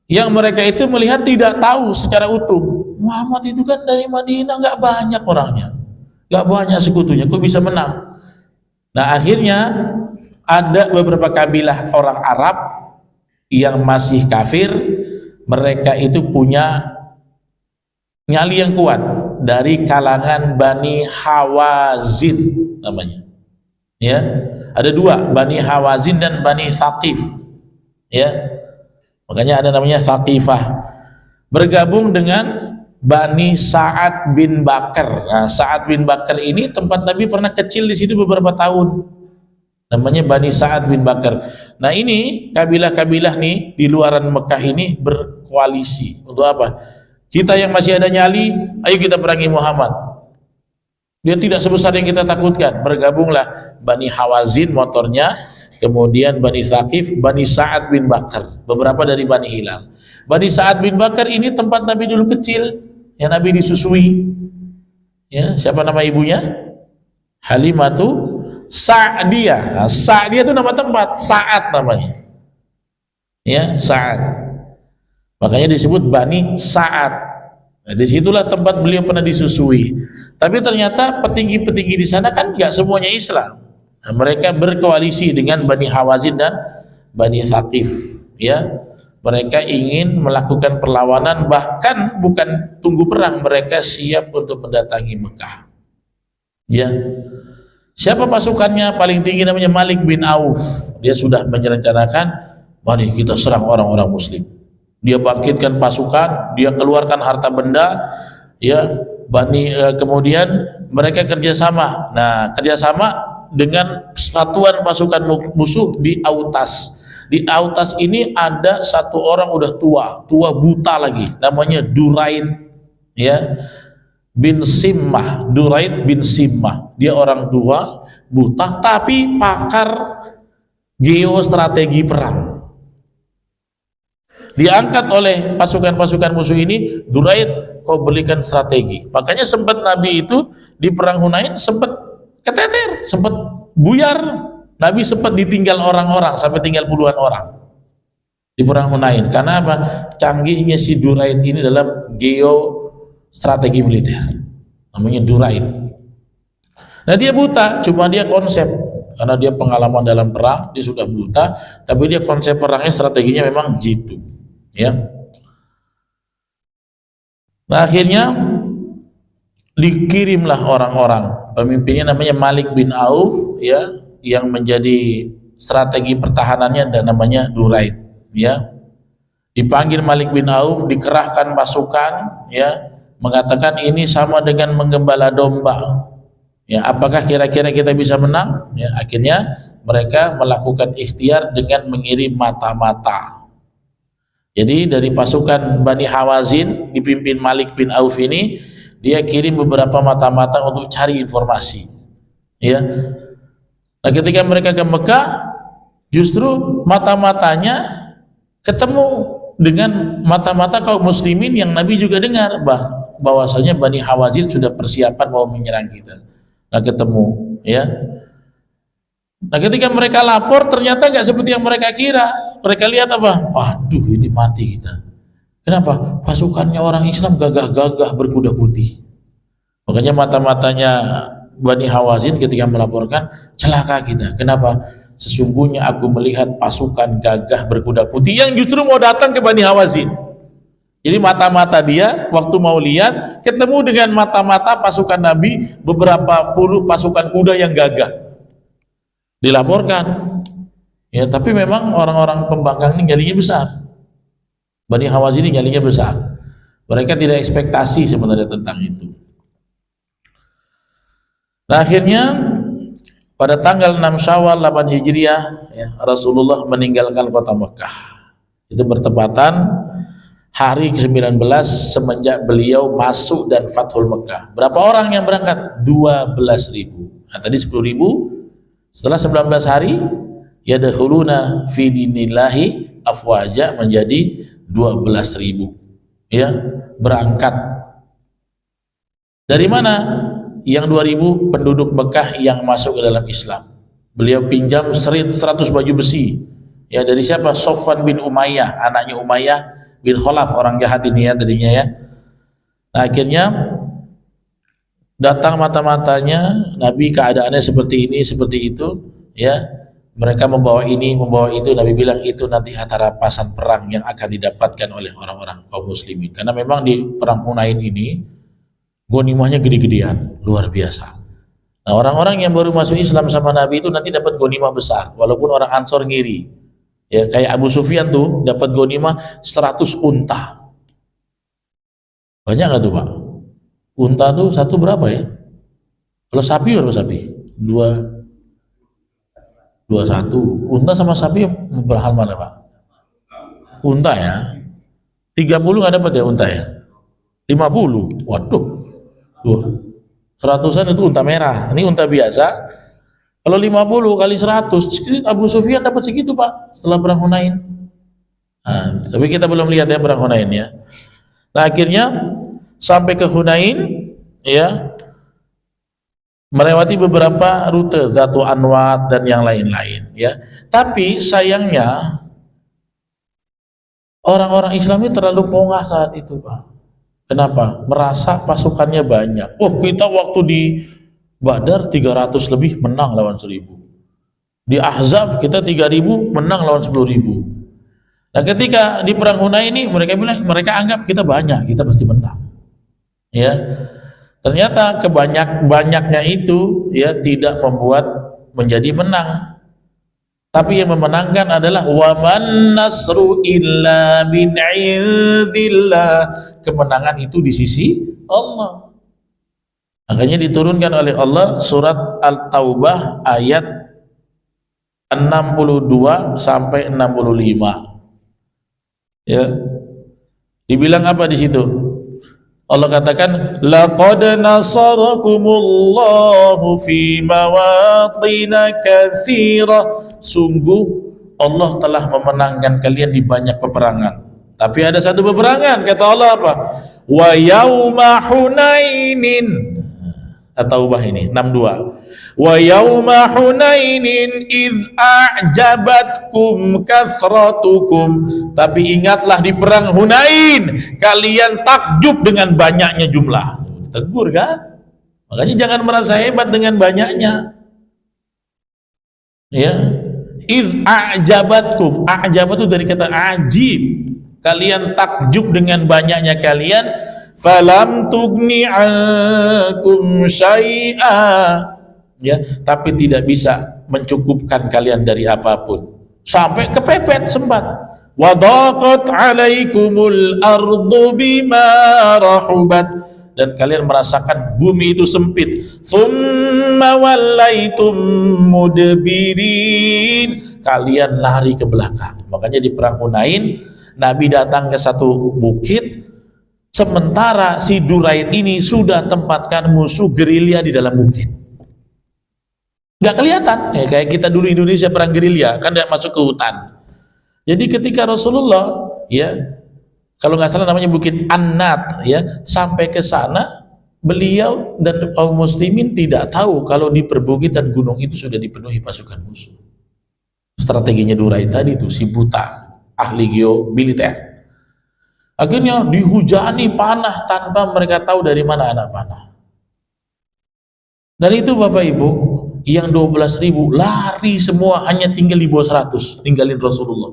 yang mereka itu melihat tidak tahu secara utuh. Muhammad itu kan dari Madinah, nggak banyak orangnya, nggak banyak sekutunya, kok bisa menang? Nah, akhirnya ada beberapa kabilah orang Arab yang masih kafir, mereka itu punya nyali yang kuat dari kalangan Bani Hawazin namanya. Ya, ada dua, Bani Hawazin dan Bani Thaqif. Ya, makanya ada namanya Thaqifah. Bergabung dengan Bani Sa'ad bin Bakar. Nah, Sa'ad bin Bakar ini tempat Nabi pernah kecil di situ beberapa tahun. Namanya Bani Sa'ad bin Bakar. Nah, ini kabilah-kabilah nih di luaran Mekah ini berkoalisi. Untuk apa? Kita yang masih ada nyali, ayo kita perangi Muhammad. Dia tidak sebesar yang kita takutkan. Bergabunglah Bani Hawazin motornya, kemudian Bani Thaqif, Bani Sa'ad bin Bakar, beberapa dari Bani Hilal. Bani Sa'ad bin Bakar ini tempat Nabi dulu kecil, yang Nabi disusui. Ya, siapa nama ibunya? Halimatu Sa'diyah. Nah, Sa'diyah itu nama tempat, Sa'ad namanya. Ya, Sa'ad. Makanya disebut Bani Sa'ad. Nah, disitulah tempat beliau pernah disusui. Tapi ternyata petinggi-petinggi di sana kan nggak semuanya Islam. Nah, mereka berkoalisi dengan Bani Hawazin dan Bani Thaqif. Ya, mereka ingin melakukan perlawanan, bahkan bukan tunggu perang, mereka siap untuk mendatangi Mekah. Ya, siapa pasukannya? Paling tinggi namanya Malik bin Auf. Dia sudah merencanakan, mari kita serang orang-orang Muslim. Dia bangkitkan pasukan, dia keluarkan harta benda, ya, kemudian mereka kerjasama. Nah, kerjasama dengan satuan pasukan musuh di Autas. Di Autas ini ada satu orang udah tua buta lagi, namanya Duraid, ya, bin Simmah. Duraid bin Simmah. Dia orang tua, buta, tapi pakar geostrategi perang. Diangkat oleh pasukan-pasukan musuh ini, Duraid, kau belikan strategi. Makanya sempat Nabi itu di perang Hunain sempat keteter, sempat buyar. Nabi sempat ditinggal orang-orang, sampai tinggal puluhan orang di perang Hunain. Karena apa? Canggihnya si Duraid ini dalam geostrategi militer. Namanya Duraid. Nah, dia buta, cuma dia konsep. Karena dia pengalaman dalam perang, dia sudah buta, tapi dia konsep perangnya, strateginya memang jitu. Ya. Nah, akhirnya dikirimlah orang-orang. Pemimpinnya namanya Malik bin Auf, ya, yang menjadi strategi pertahanannya dan namanya Duraid, ya. Dipanggil Malik bin Auf, dikerahkan pasukan, ya, mengatakan ini sama dengan menggembala domba. Ya, apakah kira-kira kita bisa menang? Ya, akhirnya mereka melakukan ikhtiar dengan mengirim mata-mata. Jadi dari pasukan Bani Hawazin dipimpin Malik bin Auf ini, dia kirim beberapa mata-mata untuk cari informasi. Ya. Nah, ketika mereka ke Mekah, justru mata-matanya ketemu dengan mata-mata kaum muslimin yang Nabi juga dengar bahwasanya Bani Hawazin sudah persiapan mau menyerang kita. Nah, ketemu, ya. Nah, ketika mereka lapor ternyata nggak seperti yang mereka kira. Mereka lihat apa? Waduh, ini mati kita. Kenapa? Pasukannya orang Islam gagah-gagah berkuda putih. Makanya mata-matanya Bani Hawazin ketika melaporkan, celaka kita. Kenapa? Sesungguhnya aku melihat pasukan gagah berkuda putih yang justru mau datang ke Bani Hawazin. Jadi mata-mata dia waktu mau lihat ketemu dengan mata-mata pasukan Nabi, beberapa puluh pasukan kuda yang gagah. Dilaporkan. Ya, tapi memang orang-orang pembangkang ini nyalinya besar. Bani Hawazin ini nyalinya besar. Mereka tidak ekspektasi sebenarnya tentang itu. Nah, akhirnya pada tanggal 6 Syawal 8 Hijriah ya, Rasulullah meninggalkan kota Mekah. Itu bertepatan hari ke-19 semenjak beliau masuk dan Fathul Mekah. Berapa orang yang berangkat? 12.000. Nah, tadi 10.000. Setelah 19 hari yadkhuluna fi dinillahi afwaja, menjadi 12.000 ya, berangkat. Dari mana? Yang 2.000 penduduk Mekah yang masuk ke dalam Islam. Beliau pinjam 100 baju besi ya, dari siapa? Sofwan bin Umayyah, anaknya Umayyah bin Khalaf, orang jahat ini ya tadinya ya. Nah, akhirnya datang mata-matanya Nabi, keadaannya seperti ini seperti itu ya, mereka membawa ini membawa itu. Nabi bilang itu nanti harta rampasan perang yang akan didapatkan oleh orang-orang kaum muslimin, karena memang di perang Hunain ini ghanimahnya gede-gedean, luar biasa. Nah, orang-orang yang baru masuk Islam sama Nabi itu nanti dapat ghanimah besar, walaupun orang Ansor ngiri ya, kayak Abu Sufyan tuh dapat ghanimah 100 unta. Banyak nggak tuh Pak? Unta tuh satu berapa ya? Kalau sapi berapa sapi? 21. Unta sama sapi berhal mana Pak? Unta ya. 30 nggak dapat ya unta ya? 50. Waduh. 100-an itu unta merah. Ini unta biasa. Kalau 50 kali 100, Abu Sufyan dapat segitu Pak setelah perang Hunain. Nah, tapi kita belum lihat ya perang Hunain ya. Nah, akhirnya sampai ke Hunain ya, melewati beberapa rute, Zatu Anwat dan yang lain-lain ya. Tapi sayangnya orang-orang Islam ini terlalu pongah saat itu Pak. Kenapa? Merasa pasukannya banyak. Oh, kita waktu di Badar 300 lebih menang lawan 1.000. Di Ahzab kita 3.000 menang lawan 10.000. Nah, ketika di perang Hunain ini mereka bilang, mereka anggap kita banyak, kita pasti menang. Ya. Ternyata banyaknya itu ya tidak membuat menjadi menang. Tapi yang memenangkan adalah waman nasru illa min indillah. Kemenangan itu di sisi Allah. Makanya diturunkan oleh Allah surat Al-Taubah ayat 62 sampai 65. Ya. Dibilang apa di situ? Allah katakan, laqad nasarakumullahu fi mawatina katsira. Sungguh Allah telah memenangkan kalian di banyak peperangan. Tapi ada satu peperangan, kata Allah apa? Wa yauma Hunainin. At-Taubah ini 62. Wa yauma Hunainin id a'jabatkum kathratukum. Tapi ingatlah di perang Hunain kalian takjub dengan banyaknya jumlah. Tegur kan? Makanya jangan merasa hebat dengan banyaknya. Ya. Id a'jabatkum. A'jabat itu dari kata ajib. Kalian takjub dengan banyaknya kalian. Falam tugni ankum syai'a. Ya, tapi tidak bisa mencukupkan kalian dari apapun. Sampai kepepet sempat. Wa daqat 'alaikumul ardu bima rahubat. Dan kalian merasakan bumi itu sempit. Tsumma wallaitum mudbirin. Kalian lari ke belakang. Makanya di perang Hunain Nabi datang ke satu bukit, sementara si Duraid ini sudah tempatkan musuh gerilya di dalam bukit. Nggak kelihatan ya, kayak kita dulu Indonesia perang gerilya kan tidak masuk ke hutan. Jadi ketika Rasulullah ya, kalau nggak salah namanya bukit Annat ya, sampai ke sana beliau dan kaum muslimin tidak tahu kalau di perbukitan gunung itu sudah dipenuhi pasukan musuh. Strateginya Duraid tadi itu si buta, ahli geomiliter. Akhirnya dihujani panah tanpa mereka tahu dari mana anak panah. Dan itu Bapak Ibu, yang 12.000 lari semua, hanya tinggal di bawah 100, tinggalin Rasulullah.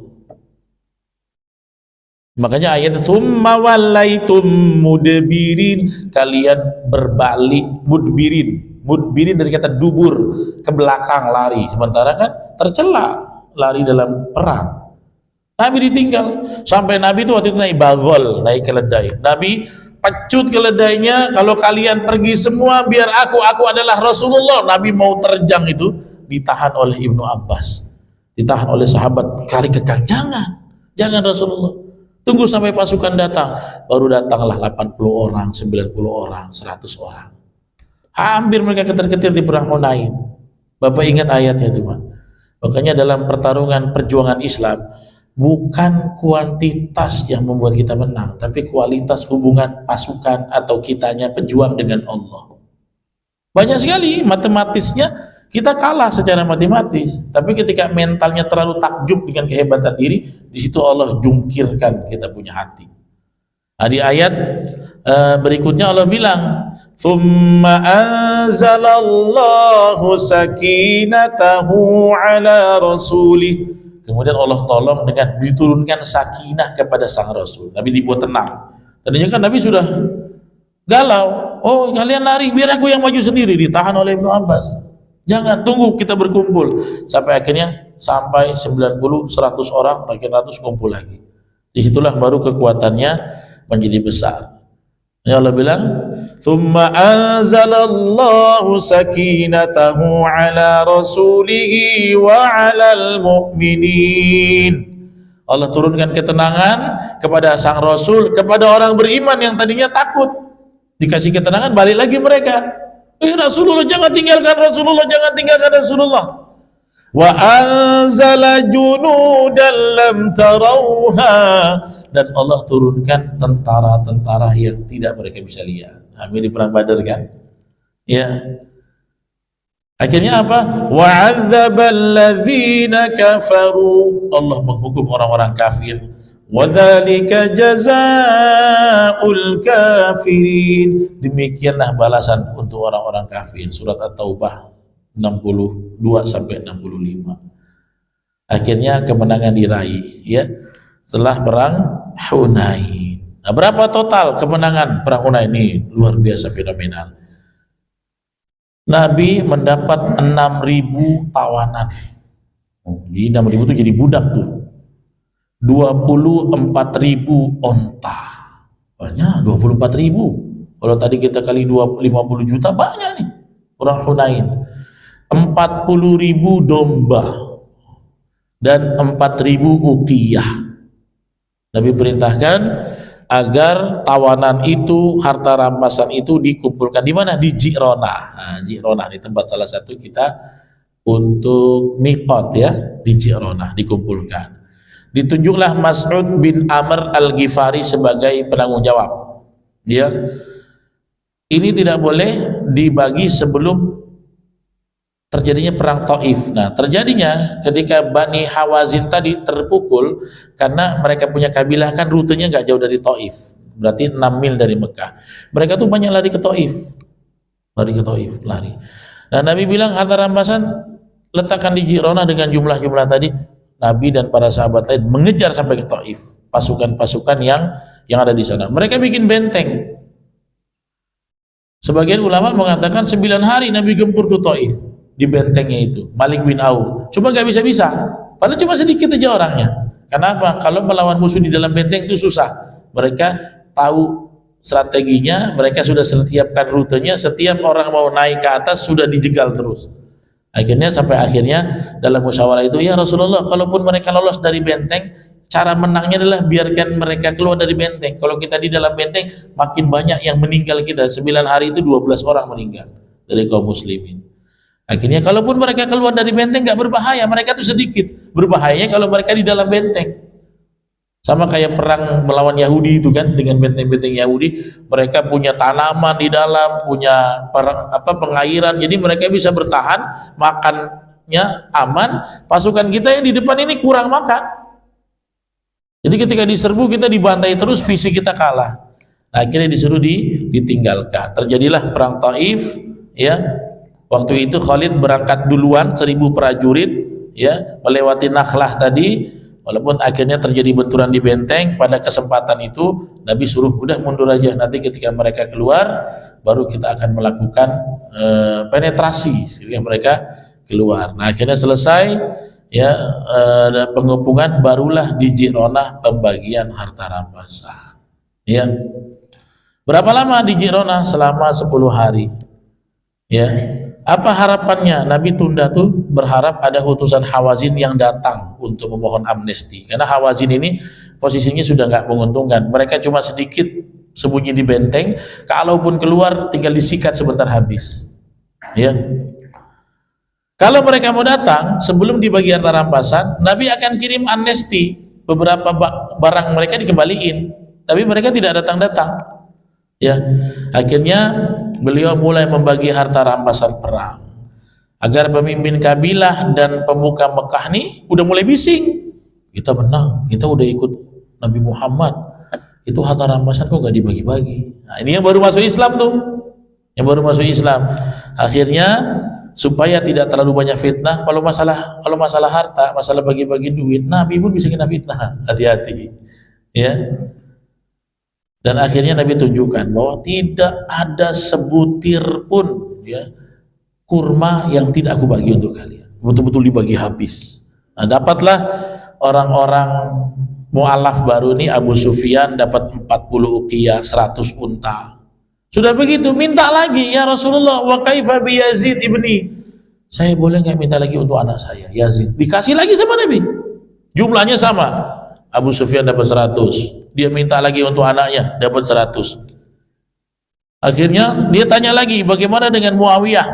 Makanya ayat tsumma wallaitum mudbirin, kalian berbalik, mudbirin dari kata dubur, ke belakang lari. Sementara kan tercela lari dalam perang. Nabi ditinggal. Sampai Nabi itu waktu itu naik bagol, naik keledai. Nabi pecut keledainya, kalau kalian pergi semua biar aku adalah Rasulullah. Nabi mau terjang itu, ditahan oleh Ibnu Abbas, ditahan oleh sahabat, kali kekang, jangan Rasulullah, tunggu sampai pasukan datang. Baru datanglah 80 orang, 90 orang, 100 orang. Hampir mereka ketir-ketir di perang Hunain. Bapak ingat ayatnya itu, Pak? Makanya dalam pertarungan perjuangan Islam, bukan kuantitas yang membuat kita menang, tapi kualitas hubungan pasukan atau kitanya pejuang dengan Allah. Banyak sekali matematisnya kita kalah secara matematis, tapi ketika mentalnya terlalu takjub dengan kehebatan diri, di situ Allah jungkirkan kita punya hati. Nah, di ayat berikutnya Allah bilang, "Tsumma anzalallahu sakinatahu ala rasulih." Kemudian Allah tolong dengan diturunkan sakinah kepada sang Rasul. Nabi dibuat tenang. Tadinya kan Nabi sudah galau. Oh, kalian lari, biar aku yang maju sendiri. Ditahan oleh Ibnu Abbas. Jangan, tunggu, kita berkumpul. Sampai akhirnya 90, 100 orang, makin 100 kumpul lagi. Disitulah baru kekuatannya menjadi besar. Ya Allah bilang, "Tsumma anzalallahu sakinatahu ala rasulihi wa 'alal mu'minin." Allah turunkan ketenangan kepada sang Rasul, kepada orang beriman yang tadinya takut. Dikasih ketenangan, balik lagi mereka. Rasulullah, jangan tinggalkan Rasulullah, jangan tinggalkan Rasulullah. Wa anzala junudan lam tarawha, dan Allah turunkan tentara-tentara yang tidak mereka bisa lihat. Amin, di perang Badar kan? Ya. Akhirnya apa? Wa'adzabal ladzina kafaru. Allah menghukum orang-orang kafir. Wa dzalika jazaa'ul kafirin. Demikianlah balasan untuk orang-orang kafir. Surat At-Taubah 62 sampai 65. Akhirnya kemenangan diraih, ya. Setelah perang Hunain. Nah, berapa total kemenangan perang Hunain ini? Luar biasa, fenomenal. Nabi mendapat 6.000 tawanan. Jadi 6.000 itu jadi budak tuh. 24.000 onta. Banyak, 24.000. Kalau tadi kita kali 50 juta, banyak nih perang Hunain. 40.000 domba dan 4.000 uqiyah. Nabi perintahkan agar tawanan itu, harta rampasan itu dikumpulkan di mana? Di Ji'ronah. Nah, Ji'ronah di tempat salah satu kita untuk miqat, ya, di Ji'ronah dikumpulkan. Ditunjuklah Mas'ud bin Amr al-Ghifari sebagai penanggung jawab. Ya, ini tidak boleh dibagi sebelum terjadinya perang Taif. Nah, terjadinya ketika Bani Hawazin tadi terpukul karena mereka punya kabilah, kan rutenya nggak jauh dari Taif, berarti 6 mil dari Mekah. Mereka tuh banyak lari ke Taif, lari. Nah, Nabi bilang harta rampasan letakkan di Ji'ronah dengan jumlah-jumlah tadi. Nabi dan para sahabat lain mengejar sampai ke Taif, pasukan-pasukan yang ada di sana. Mereka bikin benteng. Sebagian ulama mengatakan 9 hari Nabi gempur ke Taif. Di bentengnya itu, Malik bin Auf, cuma nggak bisa-bisa, padahal cuma sedikit aja orangnya. Kenapa? Kalau melawan musuh di dalam benteng itu susah. Mereka tahu strateginya, mereka sudah siapkan rutenya, setiap orang mau naik ke atas sudah dijegal terus. Akhirnya sampai akhirnya dalam musyawarah itu, ya Rasulullah, kalaupun mereka lolos dari benteng, cara menangnya adalah biarkan mereka keluar dari benteng. Kalau kita di dalam benteng, makin banyak yang meninggal kita. 9 hari itu 12 orang meninggal dari kaum muslimin. Akhirnya kalaupun mereka keluar dari benteng nggak berbahaya, mereka tuh sedikit. Berbahayanya kalau mereka di dalam benteng. Sama kayak perang melawan Yahudi itu kan, dengan benteng-benteng Yahudi, mereka punya tanaman di dalam, punya pengairan, jadi mereka bisa bertahan, makannya aman. Pasukan kita yang di depan ini kurang makan. Jadi ketika diserbu kita dibantai terus, visi kita kalah. Nah, akhirnya disuruh ditinggalkan. Terjadilah perang Taif, ya. Waktu itu Khalid berangkat duluan 1.000 prajurit, ya, melewati Nakhlah tadi. Walaupun akhirnya terjadi benturan di benteng, pada kesempatan itu Nabi suruh udah mundur aja, nanti ketika mereka keluar baru kita akan melakukan penetrasi sehingga mereka keluar. Nah, akhirnya selesai ya pengepungan, barulah di Ji'ronah pembagian harta rampasan. Ya, berapa lama di Ji'ronah? Selama 10 hari. Ya, apa harapannya? Nabi tunda tuh berharap ada utusan Hawazin yang datang untuk memohon amnesti, karena Hawazin ini posisinya sudah nggak menguntungkan. Mereka cuma sedikit sembunyi di benteng, kalaupun keluar tinggal disikat sebentar habis. Ya, kalau mereka mau datang sebelum dibagi harta rampasan, Nabi akan kirim amnesti, beberapa barang mereka dikembaliin, tapi mereka tidak datang-datang. Ya, akhirnya beliau mulai membagi harta rampasan perang, agar pemimpin kabilah dan pemuka Mekah nih udah mulai bising, kita menang, kita udah ikut Nabi Muhammad, itu harta rampasan kok gak dibagi-bagi. Nah, ini yang baru masuk Islam tuh, yang baru masuk Islam. Akhirnya supaya tidak terlalu banyak fitnah, kalau masalah harta, masalah bagi-bagi duit, Nabi pun bisa kena fitnah, hati-hati. Ya. Dan akhirnya Nabi tunjukkan bahwa tidak ada sebutir pun, ya, kurma yang tidak aku bagi untuk kalian, betul-betul dibagi habis. Nah, dapatlah orang-orang mu'alaf baru ini, Abu Sufyan dapat 40 uqiyah, 100 unta. Sudah begitu, minta lagi, ya Rasulullah, wa kaifa bi Yazid ibni, saya boleh nggak minta lagi untuk anak saya Yazid? Dikasih lagi sama Nabi, jumlahnya sama. Abu Sufyan dapat 100, dia minta lagi untuk anaknya, dapat 100. Akhirnya dia tanya lagi, bagaimana dengan Muawiyah?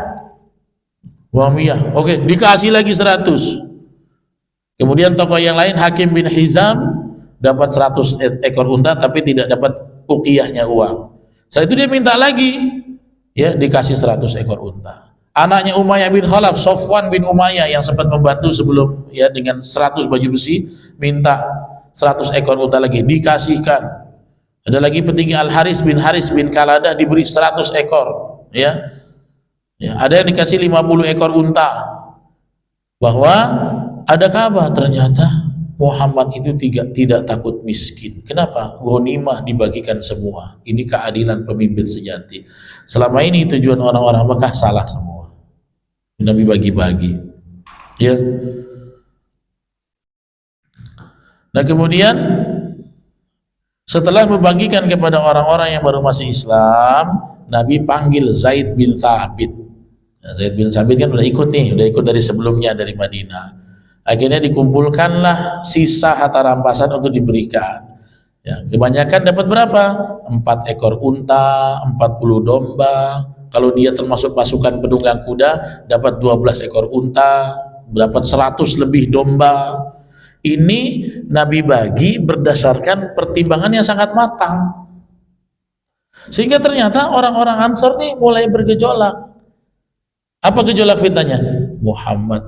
Oke, dikasih lagi 100. Kemudian tokoh yang lain, Hakim bin Hizam, dapat 100 ekor unta tapi tidak dapat uqiyahnya, uang. Setelah itu dia minta lagi, ya, dikasih 100 ekor unta. Anaknya Umayyah bin Khalaf, Sofwan bin Umayyah, yang sempat membantu sebelum, ya, dengan 100 baju besi, minta 100 ekor unta lagi, dikasihkan. Ada lagi petinggi Al-Haris bin Kaladah, diberi 100 ekor, ya. Ya, ada yang dikasih 50 ekor unta. Bahwa ada kabar ternyata Muhammad itu tidak takut miskin. Kenapa? Ghanimah dibagikan semua. Ini keadilan pemimpin sejati. Selama ini tujuan orang-orang Mekah salah semua. Nabi bagi-bagi. Ya. Nah, kemudian setelah membagikan kepada orang-orang yang baru masuk Islam, Nabi panggil Zaid bin Thabit. Nah, Zaid bin Thabit kan udah ikut dari sebelumnya dari Madinah. Akhirnya dikumpulkanlah sisa harta rampasan untuk diberikan. Ya, kebanyakan dapat berapa? 4 ekor unta, 40 domba. Kalau dia termasuk pasukan penunggang kuda, dapat 12 ekor unta, dapat 100 lebih domba. Ini Nabi bagi berdasarkan pertimbangan yang sangat matang. Sehingga ternyata orang-orang Ansor nih mulai bergejolak. Apa gejolak fitnahnya?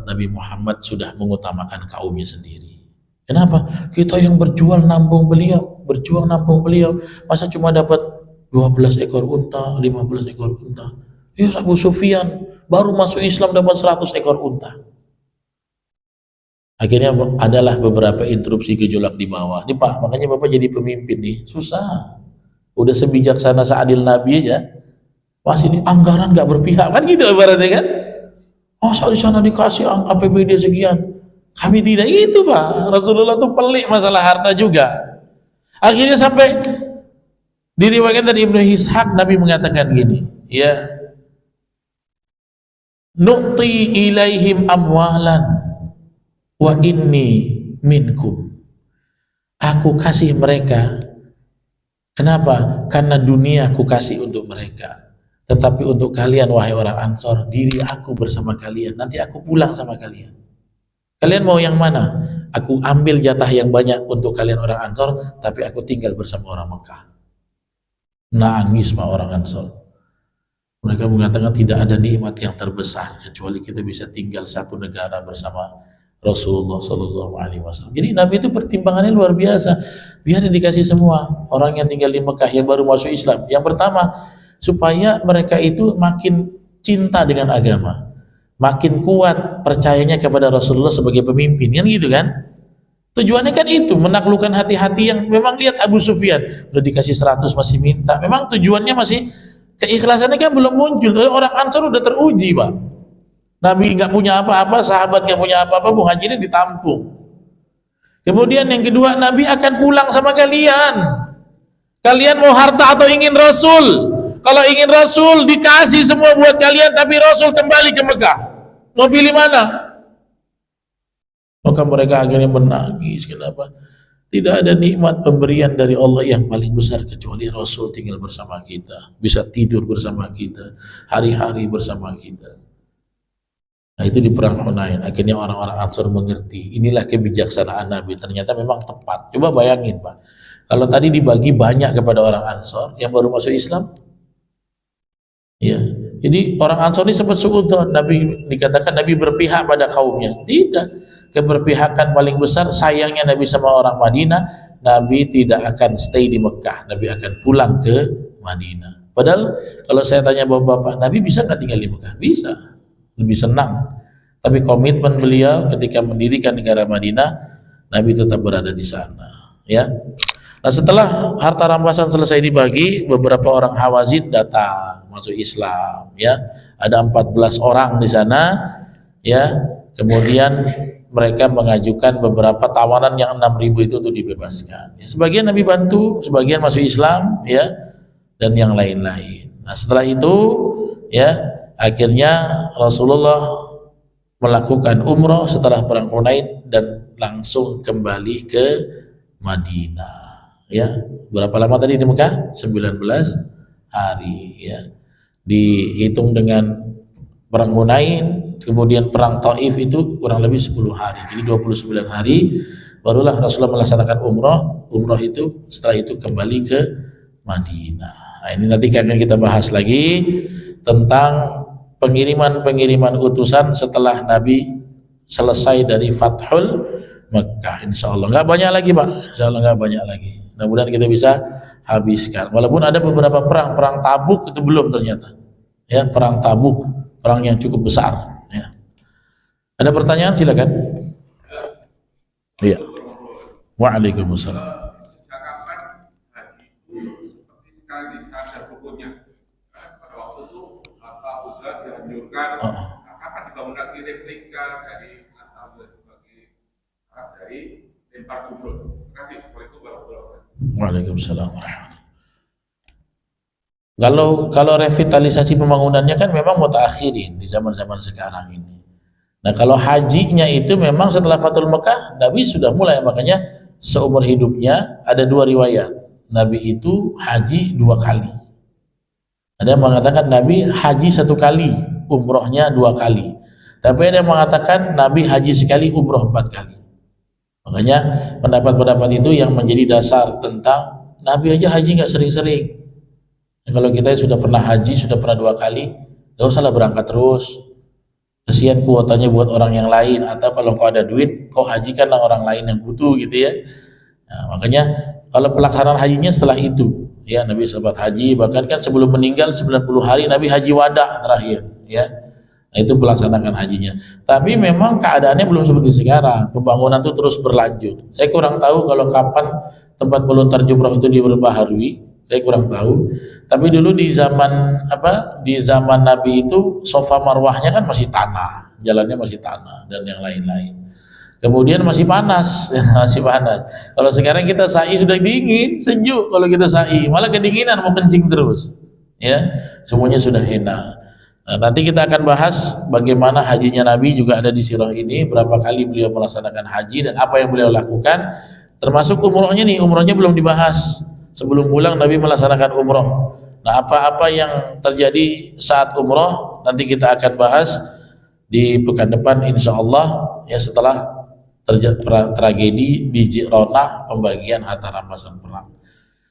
Nabi Muhammad sudah mengutamakan kaumnya sendiri. Kenapa? Kita yang berjuang nampung beliau, masa cuma dapat 12 ekor unta, 15 ekor unta. Ya, Abu Sufyan baru masuk Islam dapat 100 ekor unta. Akhirnya adalah beberapa interupsi gejolak di bawah. Nih Pak, makanya Bapak jadi pemimpin nih susah. Udah sebijaksana seadil Nabi aja, masih ini anggaran nggak berpihak, kan gitu ibaratnya kan? Oh, di sana dikasih APBD sekian, kami tidak gitu Pak. Rasulullah tuh pelik masalah harta juga. Akhirnya sampai diriwayatkan dari Ibnu Ishaq, Nabi mengatakan gini, ya, nu'ti ilaihim amwalan wa inni minkum. Aku kasih mereka. Kenapa? Karena dunia aku kasih untuk mereka. Tetapi untuk kalian wahai orang Ansor, diri aku bersama kalian. Nanti aku pulang sama kalian. Kalian mau yang mana? Aku ambil jatah yang banyak untuk kalian orang Ansor, tapi aku tinggal bersama orang Mekah. Nangis Pak orang Ansor. Mereka mengatakan tidak ada nikmat yang terbesar kecuali kita bisa tinggal satu negara bersama Rasulullah Shallallahu Alaihi Wasallam. Jadi Nabi itu pertimbangannya luar biasa. Biar dikasih semua orang yang tinggal di Mekah yang baru masuk Islam. Yang pertama, supaya mereka itu makin cinta dengan agama, makin kuat percayanya kepada Rasulullah sebagai pemimpin, kan gitu kan? Tujuannya kan itu, menaklukkan hati-hati yang memang lihat Abu Sufyan udah dikasih 100 masih minta. Memang tujuannya masih, keikhlasannya kan belum muncul. Orang Ansar udah teruji Pak. Nabi nggak punya apa-apa, sahabat nggak punya apa-apa, Muhajirin ditampung. Kemudian yang kedua, Nabi akan pulang sama kalian. Kalian mau harta atau ingin Rasul? Kalau ingin Rasul dikasih semua buat kalian, tapi Rasul kembali ke Mekah. Mau pilih mana? Maka mereka akhirnya menangis. Kenapa? Tidak ada nikmat pemberian dari Allah yang paling besar kecuali Rasul tinggal bersama kita, bisa tidur bersama kita, hari-hari bersama kita. Nah, itu di perang Hunain. Akhirnya orang-orang Ansor mengerti. Inilah kebijaksanaan Nabi. Ternyata memang tepat. Coba bayangin, Pak. Kalau tadi dibagi banyak kepada orang Ansor yang baru masuk Islam, ya. Jadi orang Ansor ini sempat suudzon. Nabi dikatakan Nabi berpihak pada kaumnya. Tidak. Keberpihakan paling besar sayangnya Nabi sama orang Madinah. Nabi tidak akan stay di Mekah. Nabi akan pulang ke Madinah. Padahal kalau saya tanya bapak-bapak, Nabi bisa nggak tinggal di Mekah? Bisa. Lebih senang. Tapi komitmen beliau ketika mendirikan negara Madinah, Nabi tetap berada di sana. Ya. Nah, setelah harta rampasan selesai dibagi, beberapa orang Hawazin datang masuk Islam. Ya, ada 14 orang di sana. Ya, kemudian mereka mengajukan beberapa tawanan yang 6.000 itu untuk dibebaskan. Ya, sebagian Nabi bantu, sebagian masuk Islam, ya, dan yang lain-lain. Nah, setelah itu, ya, akhirnya Rasulullah melakukan umroh setelah perang Hunain dan langsung kembali ke Madinah. Ya, berapa lama tadi di Mekah? 19 hari. Ya, dihitung dengan perang Hunain, kemudian perang Taif itu kurang lebih 10 hari. Jadi 29 hari barulah Rasulullah melaksanakan umroh itu setelah itu kembali ke Madinah. Nah, ini nanti akan kita bahas lagi tentang pengiriman utusan setelah Nabi selesai dari Fathul Mekah. Insya Allah nggak banyak lagi, Pak. Insya Allah nggak banyak lagi. Mudah-mudahan kita bisa habiskan. Walaupun ada beberapa perang Tabuk itu belum ternyata. Ya, perang Tabuk, perang yang cukup besar. Ya. Ada pertanyaan, silakan. Iya. Waalaikumsalam. Sejak kapan haji itu seperti sekali sadar hukumnya? Pada waktu itu Bapak sudah dianjurkan. Kapan dibangun lagi replika dari asal sebagai dari lempar jumroh? Terima kasih. Assalamualaikum warahmatullahi wabarakatuh. Waalaikumsalam warahmatullahi. Kalau revitalisasi pembangunannya kan memang mutakhirin di zaman-zaman sekarang ini. Nah, kalau hajinya itu memang setelah Fathul Mekah, Nabi sudah mulai, makanya seumur hidupnya ada 2 riwayat. Nabi itu haji 2 kali. Ada yang mengatakan Nabi haji 1 kali, umrohnya 2 kali. Tapi ada yang mengatakan Nabi haji sekali, umroh 4 kali. Makanya pendapat-pendapat itu yang menjadi dasar tentang Nabi aja haji nggak sering-sering. Kalau kita sudah pernah haji, sudah pernah 2 kali, gak usahlah berangkat terus. Kesian kuotanya buat orang yang lain, atau kalau kau ada duit, kau hajikanlah orang lain yang butuh gitu ya. Nah, makanya kalau pelaksanaan hajinya setelah itu, ya Nabi sempat haji, bahkan kan sebelum meninggal 90 hari Nabi haji wada terakhir, ya. Nah, itu pelaksanakan hajinya. Tapi memang keadaannya belum seperti sekarang. Pembangunan itu terus berlanjut. Saya kurang tahu kalau kapan tempat melontar jumroh itu diperbaharui. Saya kurang tahu. Tapi dulu di zaman Nabi itu sofa marwahnya kan masih tanah, jalannya masih tanah dan yang lain-lain. Kemudian masih panas, masih panas. Kalau sekarang kita sa'i sudah dingin, sejuk. Kalau kita sa'i malah kedinginan, mau kencing terus. Ya, semuanya sudah enak. Nah, nanti kita akan bahas bagaimana hajinya Nabi juga ada di sirah ini, berapa kali beliau melaksanakan haji dan apa yang beliau lakukan. Termasuk umrohnya nih, umrohnya belum dibahas. Sebelum pulang Nabi melaksanakan umroh. Nah, apa-apa yang terjadi saat umroh nanti kita akan bahas di pekan depan insya Allah, ya, setelah terjadi tragedi di Ji'ronah, pembagian harta rampasan perang.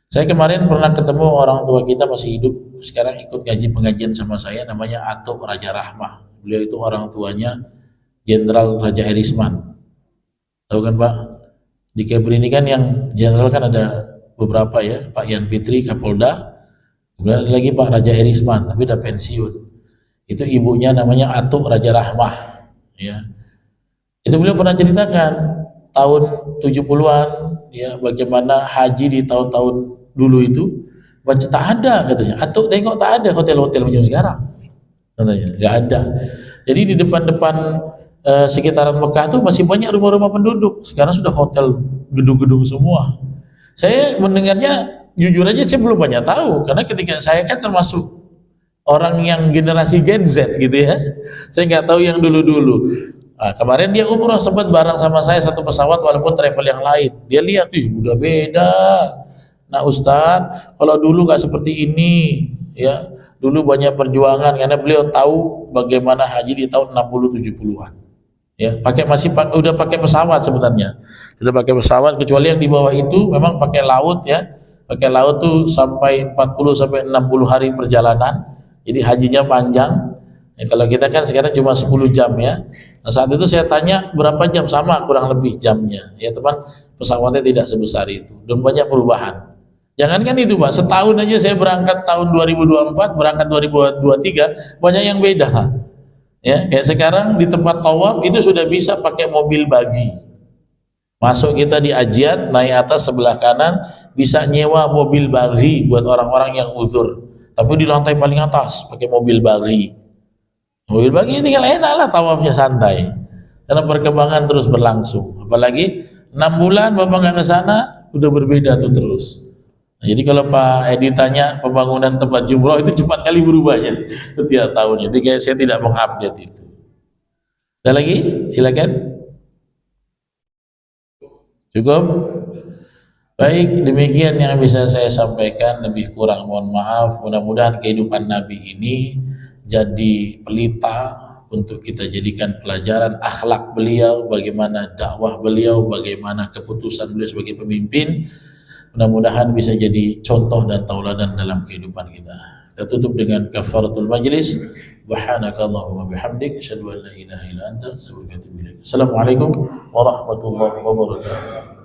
Saya kemarin pernah ketemu orang tua kita masih hidup, sekarang ikut ngaji pengajian sama saya, namanya Atuk Raja Rahmah. Beliau itu orang tuanya Jenderal Raja Erisman. Tahu kan, Pak? Di Kebri ini kan yang jenderal kan ada beberapa ya, Pak Yan Fitri Kapolda, kemudian ada lagi Pak Raja Erisman, tapi udah pensiun. Itu ibunya namanya Atuk Raja Rahmah, ya. Itu beliau pernah ceritakan tahun 70-an, ya, bagaimana haji di tahun-tahun dulu itu tak ada katanya. Atuk tengok tak ada hotel-hotel macam sekarang, katanya nggak ada. Jadi di depan-depan sekitaran Mekah tuh masih banyak rumah-rumah penduduk. Sekarang sudah hotel, gedung-gedung semua. Saya mendengarnya, jujur aja saya belum banyak tahu, karena ketika saya kan termasuk orang yang generasi Gen Z gitu ya. Saya nggak tahu yang dulu-dulu. Nah, kemarin dia umroh sempat bareng sama saya satu pesawat walaupun travel yang lain. Dia lihat, udah beda. Nah Ustadz, kalau dulu nggak seperti ini, ya dulu banyak perjuangan karena beliau tahu bagaimana haji di tahun 60-70-an. Ya, udah pakai pesawat sebenarnya. Sudah pakai pesawat, kecuali yang di bawah itu memang pakai laut ya. Pakai laut tuh sampai 40-60 hari perjalanan. Jadi hajinya panjang. Ya, kalau kita kan sekarang cuma 10 jam ya. Nah, saat itu saya tanya berapa jam, sama kurang lebih jamnya. Ya teman, pesawatnya tidak sebesar itu. Dan banyak perubahan. Jangankan itu Pak, setahun aja saya berangkat tahun 2024, berangkat 2023, banyak yang beda. Ya, kayak sekarang di tempat tawaf itu sudah bisa pakai mobil bagi. Masuk kita di Ajiat, naik atas sebelah kanan, bisa nyewa mobil bagi buat orang-orang yang uzur. Tapi di lantai paling atas pakai mobil bagi. Mobil bagi ini tinggal enak lah, tawafnya santai. Karena perkembangan terus berlangsung. Apalagi 6 bulan Bapak nggak ke sana, udah berbeda tuh terus. Nah, jadi kalau Pak Edi tanya pembangunan tempat jumroh itu cepat kali berubahnya setiap tahunnya. Jadi kayak saya tidak mengupdate itu. Ada lagi? Silakan. Cukup? Baik, demikian yang bisa saya sampaikan. Lebih kurang mohon maaf. Mudah-mudahan kehidupan Nabi ini jadi pelita untuk kita jadikan pelajaran akhlak beliau, bagaimana dakwah beliau, bagaimana keputusan beliau sebagai pemimpin. Mudah-mudahan bisa jadi contoh dan tauladan dalam kehidupan kita. Kita tutup dengan kafaratul majlis. Subhanakallahumma bihamdik, asyhadu an la ilaha illa anta, astaghfiruka wa atubu ilaik. Assalamualaikum warahmatullahi wabarakatuh.